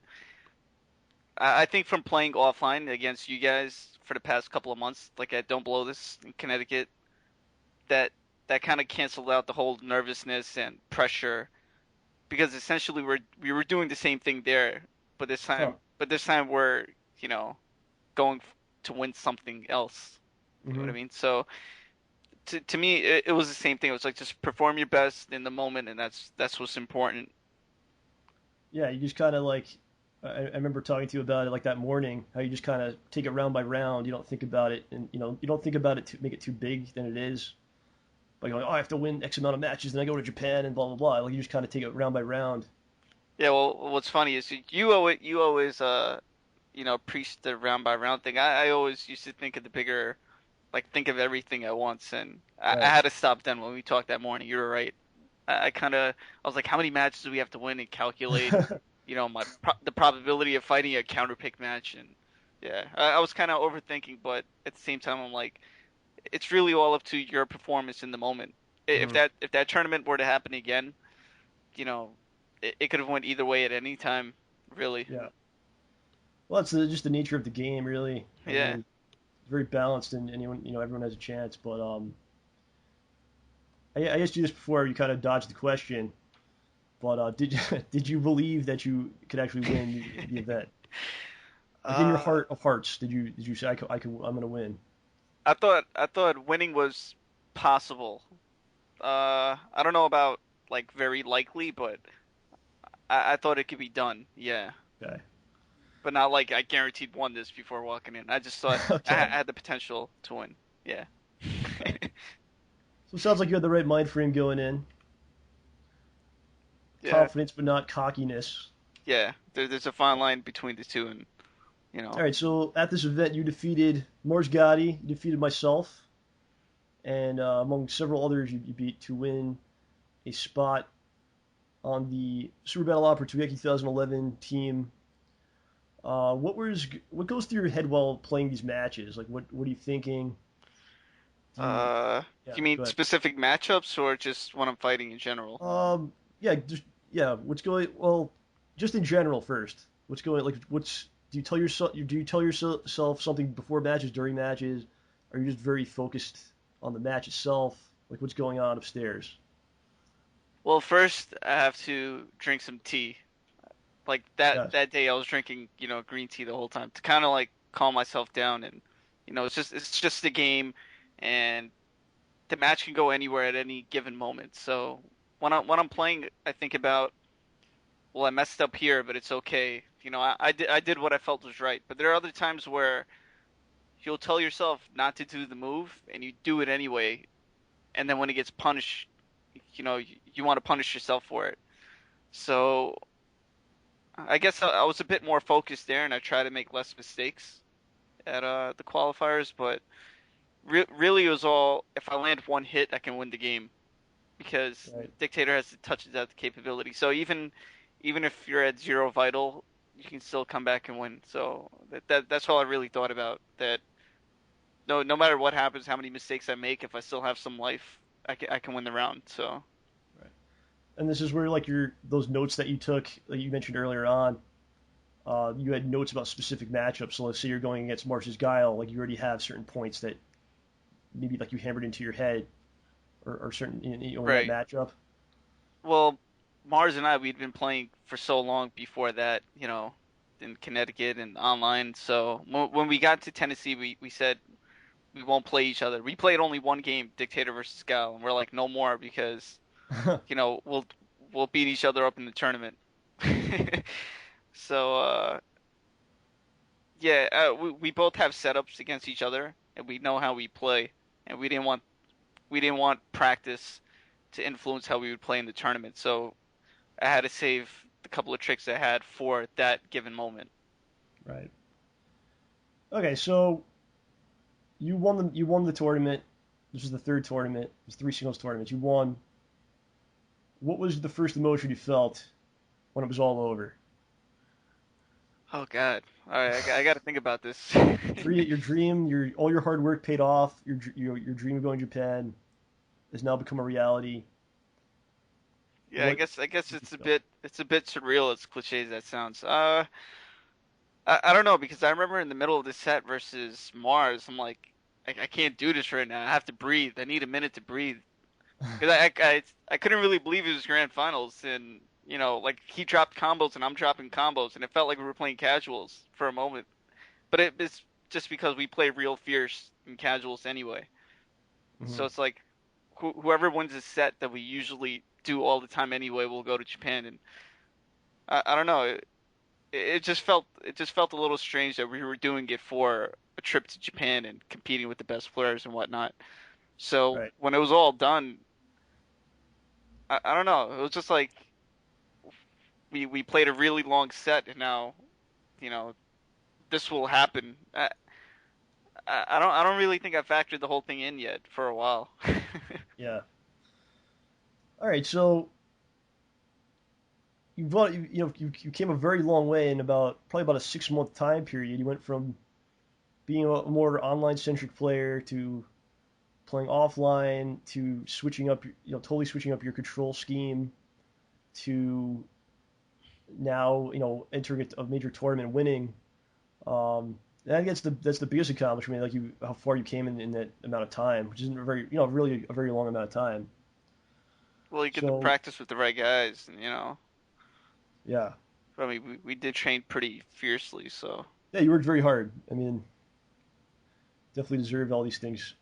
I think from playing offline against you guys for the past couple of months, like at Don't Blow This in Connecticut, that that kind of canceled out the whole nervousness and pressure because essentially we were doing the same thing there, but this Huh. time we're, you know, going to win something else. You know what Hmm. I mean? So to me, it was the same thing. It was like just perform your best in the moment, and that's what's important. Yeah, you just kind of like I remember talking to you about it like that morning. How you just kind of take it round by round. You don't think about it, and you don't think about it to make it too big than it is. By going, oh, I have to win X amount of matches, then I go to Japan and blah blah blah. Like you just kind of take it round by round. Yeah. Well, what's funny is you always preach the round by round thing. I always used to think of the bigger, like think of everything at once, and I Right. had to stop then when we talked that morning. You were right. I was like, how many matches do we have to win and calculate, the probability of fighting a counter pick match, and yeah, I was kind of overthinking, but at the same time, I'm like, it's really all up to your performance in the moment. If Hmm. that tournament were to happen again, you know, it could have went either way at any time, really. Yeah. Well, it's just the nature of the game, really. I Yeah. mean, it's very balanced, and anyone, everyone has a chance. But I asked you this before. You kind of dodged the question. But did did you believe that you could actually win the event? Like in your Uh, heart of hearts, did you say I'm gonna win? I thought winning was possible. I don't know about like very likely, but I thought it could be done. Yeah, Okay. but not like I guaranteed won this before walking in. I just thought I Okay. had the potential to win. Yeah. Okay. So it sounds like you had the right mind frame going in. Yeah. Confidence, but not cockiness. Yeah. There's a fine line between the two, and you All know, right. So at this event, you defeated Mars Gotti, you defeated myself, and among several others, you beat to win a spot on the Super Battle Opera Tougeki 2011 team. What goes through your head while playing these matches? Like, what are you thinking? Do you, yeah, You mean go ahead. specific matchups or just when I'm fighting in general? Yeah, just yeah. What's going? Well, just in general first. What's going? Like, what's do you tell yourself something before matches, during matches? Are you just very focused on the match itself? Like, what's going on upstairs? Well, first I have to drink some tea. Like that Yes. that day I was drinking, green tea the whole time to kind of like calm myself down and it's just a game and the match can go anywhere at any given moment. So when I'm playing, I think about, well, I messed up here, but it's okay. I did what I felt was right. But there are other times where you'll tell yourself not to do the move and you do it anyway, and then when it gets punished, you want to punish yourself for it. So I guess I was a bit more focused there, and I try to make less mistakes at the qualifiers. But really, it was all, if I land one hit, I can win the game because Right. Dictator has the touches out the capability. So even if you're at zero vital, you can still come back and win. So that's all I really thought about. That no matter what happens, how many mistakes I make, if I still have some life, I can win the round. So Right. And this is where like your those notes that you took, like you mentioned earlier on, you had notes about specific matchups. So let's say you're going against Marsh's Guile, like you already have certain points that maybe like you hammered into your head or certain in that right. matchup. Well, Mars and I, we'd been playing for so long before that, in Connecticut and online. So when we got to Tennessee, we said we won't play each other. We played only one game, Dictator versus Gal, and we're like, no more because, we'll beat each other up in the tournament. So yeah, we both have setups against each other, and we know how we play, and we didn't want practice to influence how we would play in the tournament. So I had to save the couple of tricks I had for that given moment. Right. Okay, so you won the tournament. This was the third tournament. It was three singles tournaments. You won. What was the first emotion you felt when it was all over? Oh God! All right, I got to think about this. Your dream, your all your hard work paid off. Your dream of going to Japan has now become a reality. Yeah, I What guess I guess did you it's a feel? bit it's a bit surreal, as cliche as that sounds. I don't know because I remember in the middle of the set versus Mars, I'm like, I can't do this right now. I have to breathe. I need a minute to breathe because I couldn't really believe it was grand finals and like he dropped combos and I'm dropping combos and it felt like we were playing casuals for a moment. But it's just because we play real fierce in casuals anyway. Hmm. So it's like whoever wins a set that we usually do all the time anyway will go to Japan and I don't know. It just felt a little strange that we were doing it for a trip to Japan and competing with the best players and whatnot. So Right. when it was all done, I don't know. It was just like we played a really long set and now you know this will happen. I don't really think I factored the whole thing in yet for a while. Yeah. All right. So you came a very long way in about probably about a 6 month time period. You went from being a more online centric player to playing offline to switching up, totally switching up your control scheme to now, entering a major tournament, winning. And I guess that's the biggest accomplishment, like how far you came in that amount of time, which isn't a very, really a very long amount of time. Well, you get to So practice with the right guys, and yeah, I mean, we did train pretty fiercely, so. yeah, you worked very hard. I mean, definitely deserved all these things.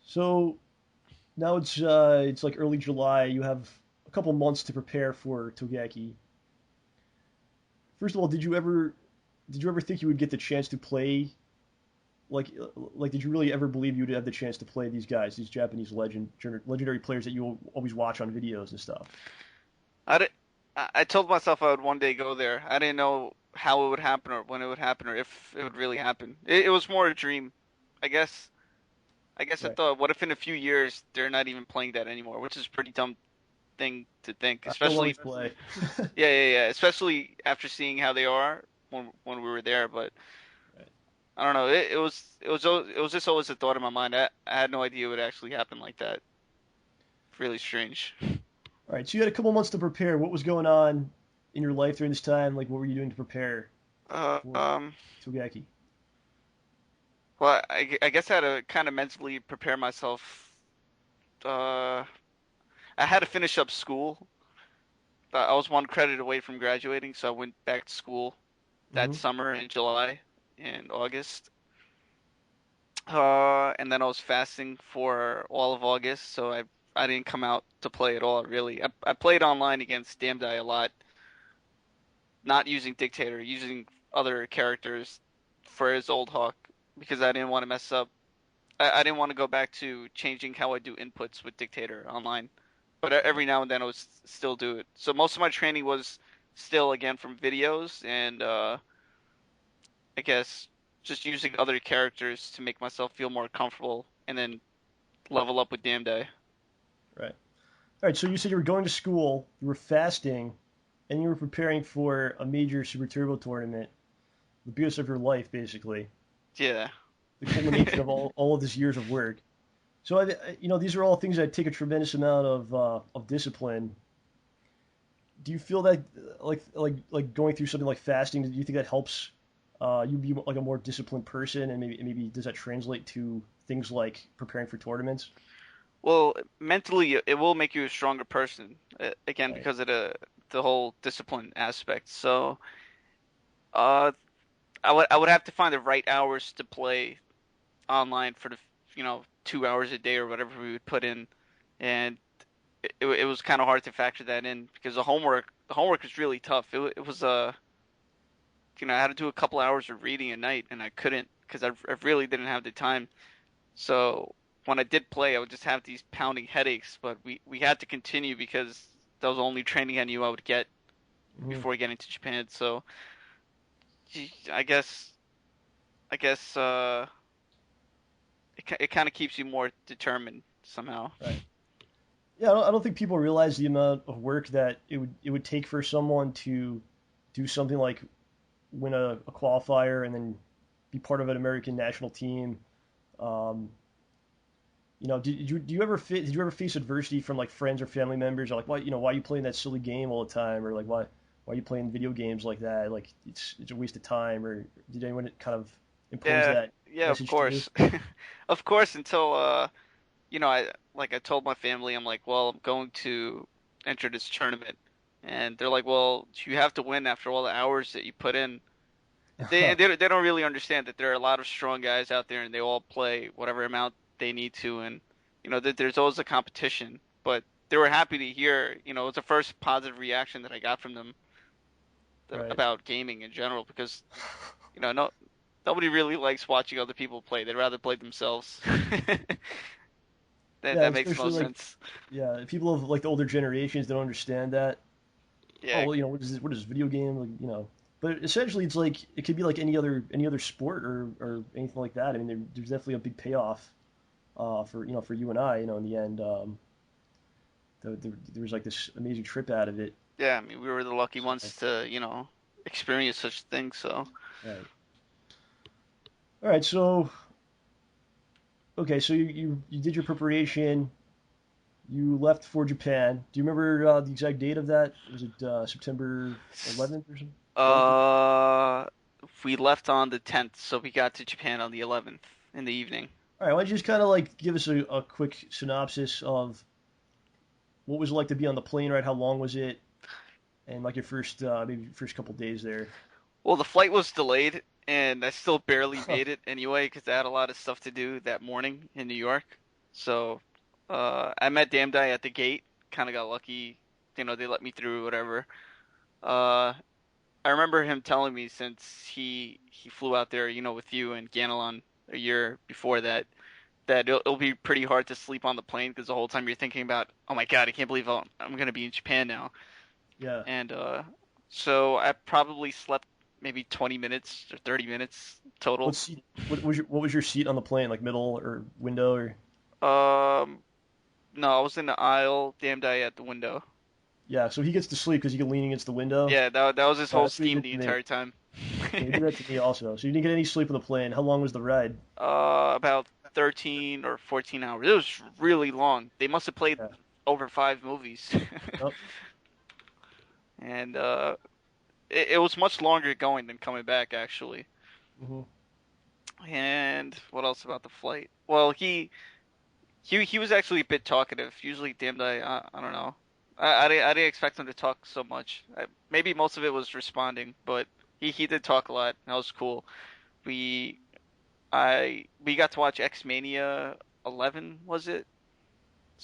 So now it's like early July. You have a couple months to prepare for Tougeki. First of all, did you ever think you would get the chance to play did you really ever believe you would have the chance to play these guys, these Japanese legendary players that you always watch on videos and stuff? I did, I told myself I would one day go there. I didn't know how it would happen or when it would happen or if it would really happen. It was more a dream, I guess. I guess I Right. thought, what if in a few years they're not even playing that anymore, which is a pretty dumb thing to think, I still especially always play. yeah, especially after seeing how they are when we were there. But Right. I don't know. It was just always a thought in my mind. I had no idea it would actually happen like that. Really strange. All right. So you had a couple months to prepare. What was going on in your life during this time? Like, what were you doing to prepare Uh, for um, Tougeki? well, I guess I had to kind of mentally prepare myself. Uh, I had to finish up school. I was one credit away from graduating, so I went back to school that Mm-hmm. summer in July and August. And then I was fasting for all of August, so I didn't come out to play at all, really. I played online against Damn a lot, not using Dictator, using other characters for his old Hawk because I didn't want to mess up. I didn't want to go back to changing how I do inputs with Dictator online. But every now and then I would still do it. So most of my training was still again from videos and I guess just using other characters to make myself feel more comfortable and then level up with Damn Day. Right. All right. So you said you were going to school, you were fasting, and you were preparing for a major Super Turbo tournament, the biggest of your life, basically, Yeah. the culmination of all of this years of work. So these are all things that take a tremendous amount of discipline. Do you feel that like going through something like fasting? Do you think that helps you be like a more disciplined person, and maybe does that translate to things like preparing for tournaments? Well, mentally it will make you a stronger person again Right. because of the whole discipline aspect. So, uh I would have to find the right hours to play online for the 2 hours a day or whatever we would put in, and it was kind of hard to factor that in because the homework is really tough. It was I had to do a couple hours of reading a night and I couldn't because I really didn't have the time. So when I did play, I would just have these pounding headaches, but we had to continue because that was the only training I knew I would get Mhm. before getting to Japan. So I guess it kind of keeps you more determined somehow. Right. Yeah, I don't think people realize the amount of work that it would take for someone to do something like win a qualifier and then be part of an American national team. Um, did you ever face adversity from like friends or family members? Or like, why are you playing that silly game all the time? Or like, why are you playing video games like that? Like, it's a waste of time. Or did anyone kind of impose Yeah, that yeah, of message to you? course. Of course, until I told my family, I'm like, well, I'm going to enter this tournament, and they're like, well, you have to win after all the hours that you put in. They don't really understand that there are a lot of strong guys out there, and they all play whatever amount they need to, and that there's always a competition. But they were happy to hear, it was the first positive reaction that I got from them Right. about gaming in general, because no nobody really likes watching other people play. They'd rather play themselves. That Yeah, that makes especially most like sense. yeah, people of like the older generations don't understand that. Oh, Yeah, well, what is this? What is this video game? Like. But essentially, it's like it could be like any other sport or anything like that. I mean, there's definitely a big payoff for you and I. In the end, there was like this amazing trip out of it. yeah. I mean, we were the lucky So, ones to, experience such things. So, right. All right. So okay. So you did your preparation. You left for Japan. Do you remember the exact date of that? Was it September 11th or something? 12th? uh, we left on the 10th, so we got to Japan on the 11th in the evening. All right. Why don't you just kind of like give us a quick synopsis of what was it like to be on the plane ride? How long was it? And like your first maybe first couple days there. Well, the flight was delayed, and I still barely made it anyway because I had a lot of stuff to do that morning in New York. So, I met Damdai at the gate. Kind of got lucky, they let me through, whatever. Uh, I remember him telling me since he flew out there, with you and Ganelon a year before that, that it'll be pretty hard to sleep on the plane because the whole time you're thinking about, oh my God, I can't believe I'm gonna be in Japan now. Yeah. And so I probably slept. maybe 20 minutes or 30 minutes total. What seat? What was your seat on the plane? Like middle or window or? Um, no, I was in the aisle, damned I at the window. Yeah, so he gets to sleep because he can lean against the window. Yeah, that was his Yeah, whole that's what he scheme did the to me. entire time. Yeah, he did that to me also. So you didn't get any sleep on the plane. How long was the ride? About 13 or 14 hours. It was really long. They must have played Yeah. over 5 movies. Oh, And it was much longer going than coming back, actually. hmm. And what else about the flight? Well, he was actually a bit talkative. Usually, damned I don't know. I didn't expect him to talk so much. Maybe most of it was responding, but he did talk a lot. That was cool. We we got to watch X Mania 11, was it?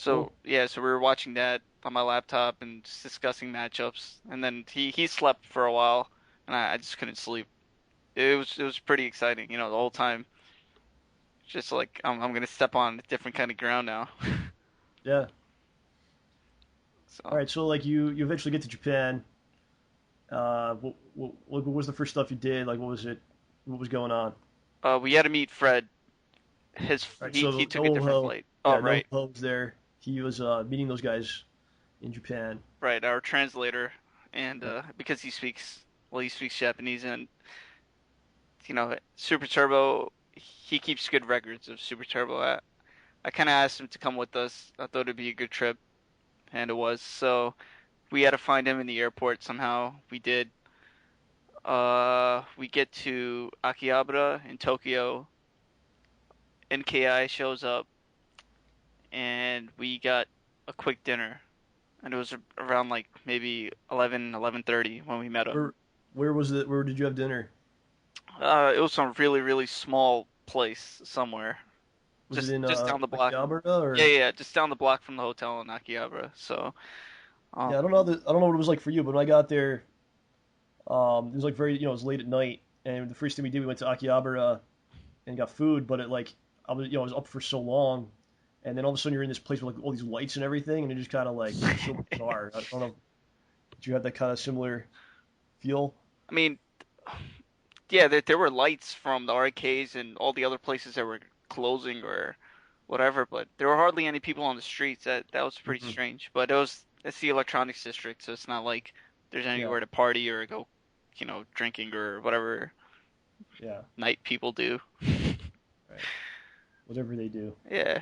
Cool. So yeah, so we were watching that on my laptop and just discussing matchups. And then he slept for a while, and I just couldn't sleep. It was pretty exciting, the whole time. Just like I'm gonna step on a different kind of ground now. Yeah. All So right. So like you eventually get to Japan. What was the first stuff you did? Like what was it? What was going on? we had to meet Fred. His All right. he So took a no different ho. flight. Oh Yeah, no right, ho was there. He was meeting those guys in Japan. right. Our translator, and Yeah. because he speaks Japanese, and Super Turbo, he keeps good records of Super Turbo. I kind of asked him to come with us. I thought it'd be a good trip, and it was. So we had to find him in the airport somehow. We did. We get to Akihabara in Tokyo. NKI shows up, and we got a quick dinner. And it was around like maybe 11:30 when we met him. Where was it? Where did you have dinner? It was some really, really small place somewhere. Was it in Just down the block. Akihabara Yeah, or? yeah, yeah, just down the block from the hotel in Akihabara. So, Yeah, um, I don't know what it was like for you, but when I got there, it was like very, it was late at night, and the first thing we did, we went to Akihabara and got food, but it like I was up for so long, and then all of a sudden you're in this place with like all these lights and everything, and it just kind of like it's so bizarre. I don't know. Did you have that kind of similar feel? I mean, yeah, there were lights from the arcades and all the other places that were closing or whatever, but there were hardly any people on the streets. That was pretty Hmm. strange. But it's the electronics district, so it's not like there's Yeah, anywhere to party or go, drinking or whatever yeah, night people do. right. Whatever they do. Yeah.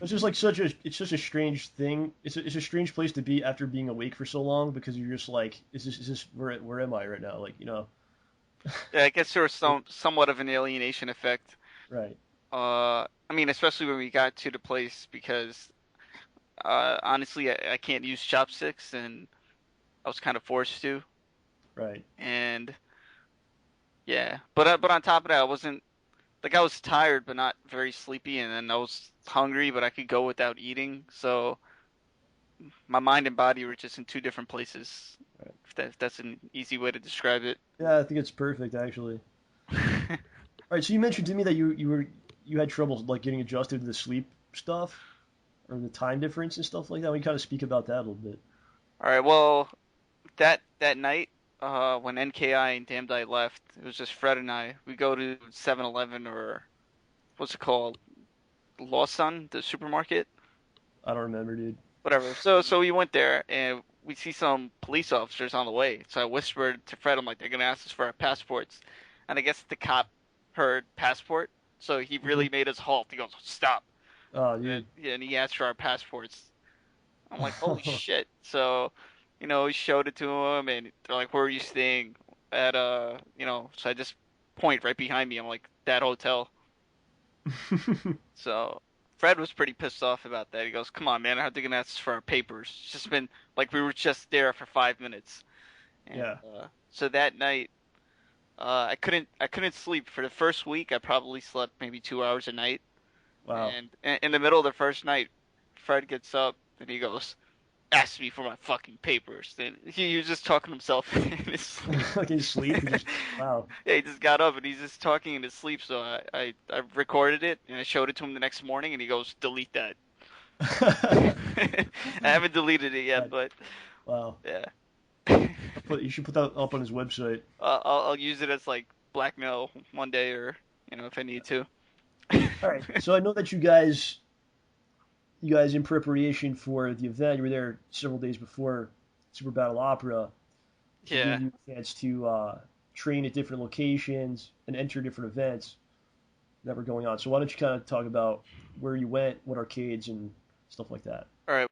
It's just like it's such a strange thing. It's a strange place to be after being awake for so long because you're just like, is this where am I right now? Like, Yeah, I guess there was somewhat of an alienation effect. right, I mean, especially when we got to the place because honestly, I can't use chopsticks and I was kind of forced to. right. And yeah, but on top of that, I wasn't like I was tired but not very sleepy, and then I was hungry but I could go without eating. So my mind and body were just in two different places. Right. If that's an easy way to describe it. Yeah, I think it's perfect actually. All right, so you mentioned to me that you had trouble like getting adjusted to the sleep stuff or the time difference and stuff like that. We kind of speak about that a little bit. All right, well, that night, when NKI and Damned I left, it was just Fred and I. We go to 7-Eleven or what's it called, Lawson, the supermarket, I don't remember, dude. whatever. So we went there and we see some police officers on the way. So I whispered to Fred, I'm like, they're gonna ask us for our passports, and I guess the cop heard passport, so he Hmm. really made us halt. He goes, stop, Oh, and, dude. yeah, and he asked for our passports. I'm like, holy shit. So, we showed it to him and they're like, where are you staying at so I just point right behind me. I'm like, that hotel. So Fred was pretty pissed off about that. He goes, come on, man, I have to get ask for our papers. It's just been like we were just there for 5 minutes. And Yeah. so that night, I couldn't sleep for the first week. I probably slept maybe 2 hours a night. Wow. And in the middle of the first night, Fred gets up and he goes, asked me for my fucking papers. And he was just talking to himself in his sleep. Like in sleep, he just wow. Yeah, he just got up and he's just talking in his sleep. So I recorded it and I showed it to him the next morning and he goes, delete that. I haven't deleted it yet, but Wow. yeah. You should put that up on his website. I'll use it as like blackmail one day, or if I need to. All right. So I know that you guys in preparation for the event, you were there several days before Super Battle Opera to give Yeah. you a chance to train at different locations and enter different events that were going on. So why don't you kind of talk about where you went, what arcades, and stuff like that? All right.